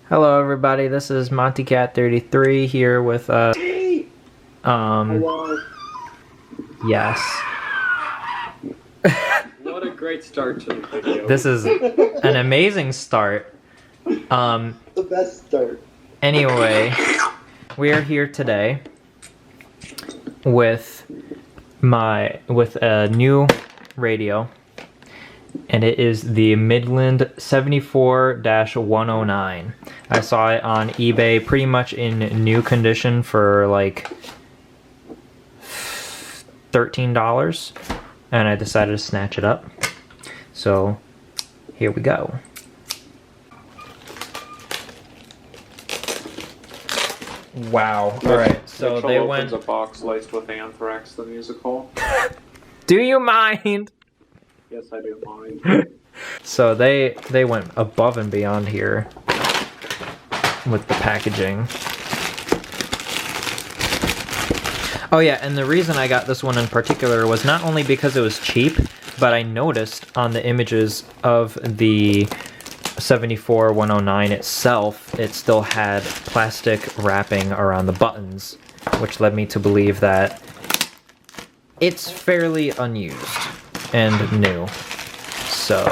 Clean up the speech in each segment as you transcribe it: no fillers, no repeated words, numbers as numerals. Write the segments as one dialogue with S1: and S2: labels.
S1: Hello everybody, this is MontyCat33 here with
S2: Hello.
S1: yes.
S2: What a great start to the video.
S1: This is an amazing start.
S3: The best start.
S1: Anyway, we are here today with a new radio, and it is the Midland 74-109. I saw it on eBay pretty much in new condition for like $13, and I decided to snatch it up. So here we go. Wow. Alright, so they went...
S2: a box laced with Anthrax the musical.
S1: Do you mind?
S2: Yes, I do mind.
S1: So they went above and beyond here with the packaging. Oh yeah, and the reason I got this one in particular was not only because it was cheap, but I noticed on the images of the 74-109 itself, it still had plastic wrapping around the buttons, which led me to believe that it's fairly unused and new. So,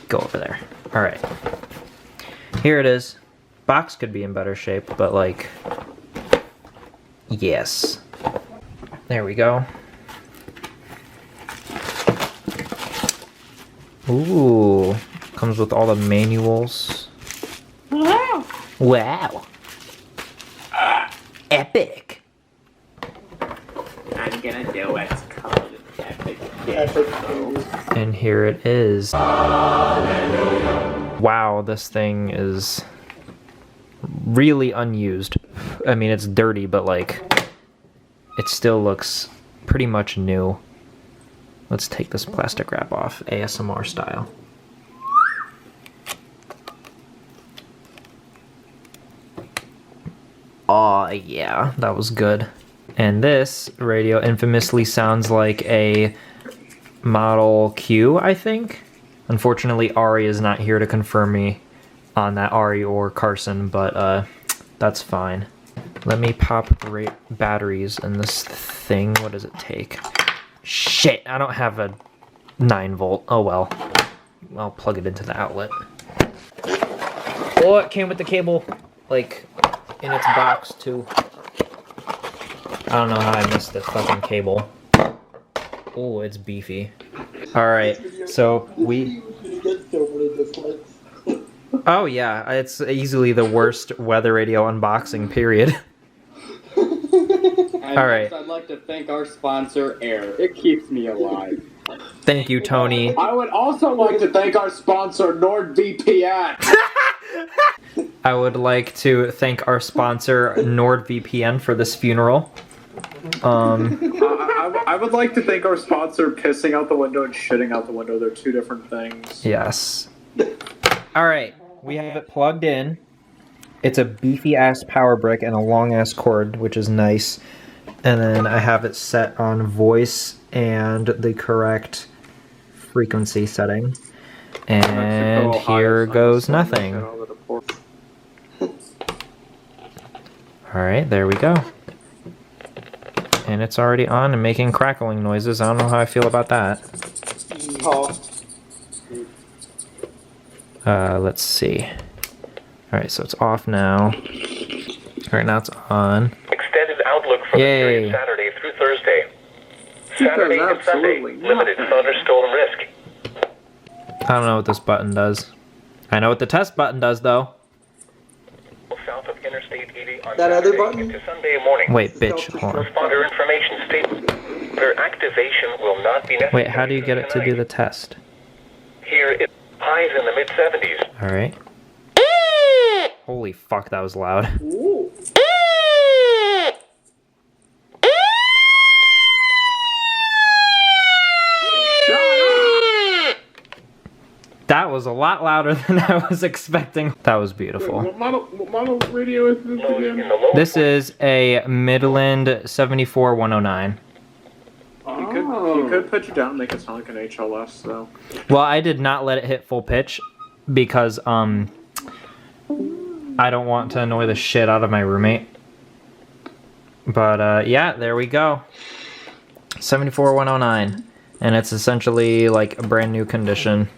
S1: go over there. Alright. Here it is. Box could be in better shape, but like, yes. There we go. Ooh, comes with all the manuals.
S3: Wow.
S1: Wow. Epic.
S4: I'm gonna do what's called epic.
S1: And here it is. Wow, this thing is really unused. I mean, it's dirty, but like, it still looks pretty much new. Let's take this plastic wrap off, ASMR style. Aw, yeah, that was good. And this radio infamously sounds like a Model Q, I think. Unfortunately, Ari is not here to confirm me on that, Ari or Carson, but that's fine. Let me pop batteries in this thing. What does it take? Shit, I don't have a 9-volt. Oh well. I'll plug it into the outlet. Oh, it came with the cable, like, in its box, too. I don't know how I missed this fucking cable. Oh, it's beefy. Alright, so we... Oh yeah, it's easily the worst weather radio unboxing, period. Alright.
S2: I'd like to thank our sponsor, Air. It keeps me alive.
S1: Thank you, Tony.
S2: I would also like to thank our sponsor, NordVPN.
S1: I would like to thank our sponsor, NordVPN, for this funeral.
S2: I would like to thank our sponsor, Pissing Out the Window and Shitting Out the Window. They're two different things.
S1: Yes. Alright, we have it plugged in. It's a beefy-ass power brick and a long-ass cord, which is nice. And then I have it set on voice and the correct frequency setting. And here goes nothing. Alright, there we go. And it's already on and making crackling noises. I don't know how I feel about that. Let's see. Alright, so it's off now. Alright, now it's on.
S5: Extended outlook for the period Saturday through Thursday. Saturday and Sunday, limited thunderstorm risk.
S1: I don't know what this button does. I know what the test button does, though.
S5: South of Interstate 80 on
S3: That other
S5: Saturday
S3: button?
S5: into Sunday morning.
S1: Wait, bitch, hold on.
S5: Responder information statement. Their activation will not be necessary.
S1: Wait, how do you get it to do the test?
S5: Here it's highs in the mid-70s.
S1: Alright. Holy fuck, that was loud.
S3: Ooh.
S1: That was a lot louder than I was expecting. That was beautiful.
S2: What model radio is this again?
S1: This is a Midland 74-109.
S2: You could put you down and make it sound like an HLS, though.
S1: Well, I did not let it hit full pitch because I don't want to annoy the shit out of my roommate. But yeah, there we go. 74109. And it's essentially like a brand new condition.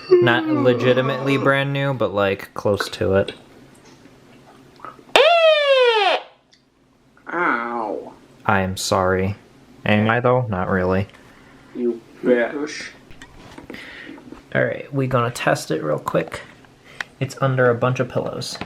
S1: Not legitimately brand new, but like close to it.
S2: Ow.
S1: I am sorry. Am I though? Not really.
S2: You bitch.
S1: Alright, we're gonna test it real quick. It's under a bunch of pillows.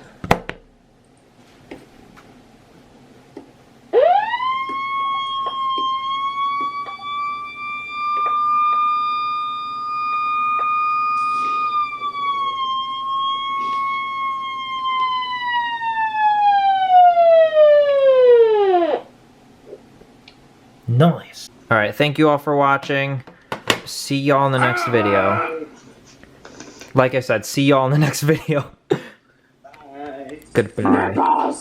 S1: Nice. Alright, thank you all for watching. See y'all in the next video. Like I said, see y'all in the next video.
S3: Bye.
S1: Goodbye.